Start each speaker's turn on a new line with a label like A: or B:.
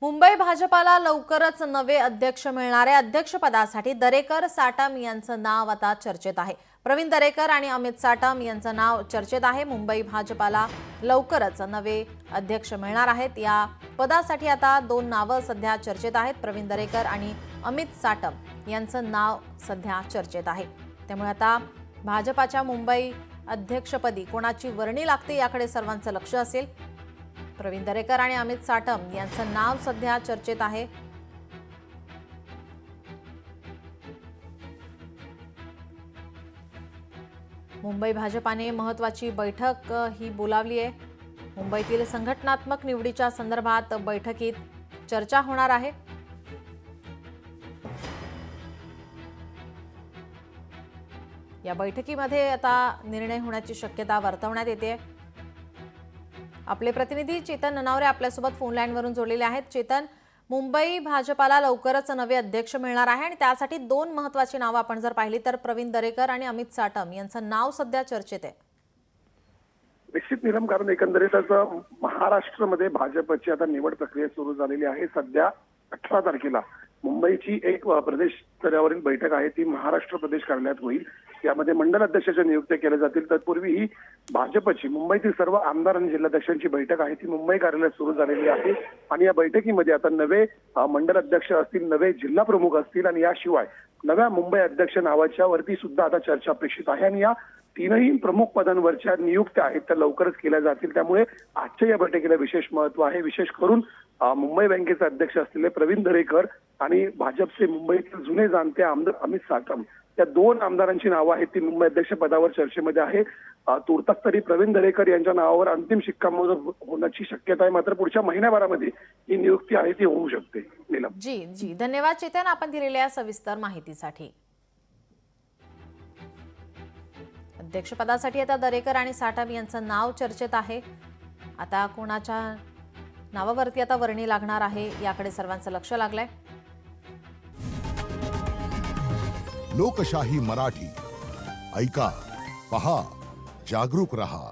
A: मुंबई भाजपाला लवकरच नवे अध्यक्ष मिळणार आहे। अध्यक्षपदासाठी दरेकर साटम यांचं नाव आता चर्चेत आहे। प्रवीण दरेकर आणि अमित साटम यांचं नाव चर्चेत आहे। मुंबई भाजपाला लवकरच नवे अध्यक्ष मिळणार आहेत। या पदासाठी आता दोन नावं सध्या चर्चेत आहेत। प्रवीण दरेकर आणि अमित साटम यांचं नाव सध्या चर्चेत आहे। त्यामुळे आता भाजपाच्या मुंबई अध्यक्षपदी कोणाची वर्णी लागते याकडे सर्वांचं लक्ष असेल। प्रवीण दरेकर आणि अमित साटम यांचं नाव सध्या चर्चेत आहे। मुंबई भाजपाने महत्त्वाची बैठक ही बोलावली आहे। मुंबईतील संघटनात्मक निवडीच्या संदर्भात बैठकीत चर्चा होणार आहे। या बैठकीमध्ये आता निर्णय होण्याची शक्यता वर्तवण्यात येते। आपले प्रतिनिधी चेतन ननावरे आपल्यासोबत फोन लाईनवरून जोडलेले आहेत। चेतन, मुंबई भाजपाला लवकरच नवे अध्यक्ष मिळणार आहे आणि त्यासाठी दोन महत्त्वाची नावं आपण जर पाहिली तर प्रवीण दरेकर आणि अमित साटम यांचं नाव सध्या चर्चेत आहे।
B: निश्चित निरम, कारण एकंदरीतच महाराष्ट्रामध्ये भाजपची आता निवड प्रक्रिया सुरू झालेली आहे। सध्या 18 तारखेला मुंबईची एक प्रदेश स्तरावरील बैठक आहे, ती महाराष्ट्र प्रदेश कार्यालयात होईल। यामध्ये मंडल अध्यक्षाच्या नियुक्त्या केल्या जातील। तत्पूर्वी ही भाजपची मुंबईतील सर्व आमदार आणि जिल्हाध्यक्षांची बैठक आहे, ती मुंबई कार्यालयात सुरू झालेली आहे। आणि या बैठकीमध्ये आता नवे मंडल अध्यक्ष असतील, नवे जिल्हा प्रमुख असतील आणि याशिवाय नव्या मुंबई अध्यक्ष नावाच्या वरती सुद्धा आता चर्चा अपेक्षित आहे। आणि या तीनही प्रमुख पदांवरच्या नियुक्त्या आहेत त्या लवकरच केल्या जातील। त्यामुळे आजच्या या बैठकीला विशेष महत्व आहे। विशेष करून मुंबई बँकेचे अध्यक्ष असलेले प्रवीण दरेकर आणि भाजपचे मुंबईतील जुने जाणते आमदार अमित साटम या दोन आमदारांची नावं आहेत ती मुंबई अध्यक्ष पदावर चर्चेमध्ये आहे। तुर्तास तरी प्रवीण दरेकर यांच्या नावावर अंतिम शिक्कामोर्तब होण्याची शक्यता आहे, मात्र पुढच्या महिन्याभरामध्ये ही नियुक्ती आहे ती होऊ शकते। नीलम
A: जी धन्यवाद चेतन, आपण दिलेल्या सविस्तर माहितीसाठी। अध्यक्षपदासाठी आता दरेकर आणि साटम यांचं नाव चर्चेत आहे। आता कोणाच्या नावावरती आता वर्णी लागणार आहे याकडे सर्वांचं लक्ष लागलंय।
C: लोकशाही मराठी ऐका, पहा, जागरूक रहा।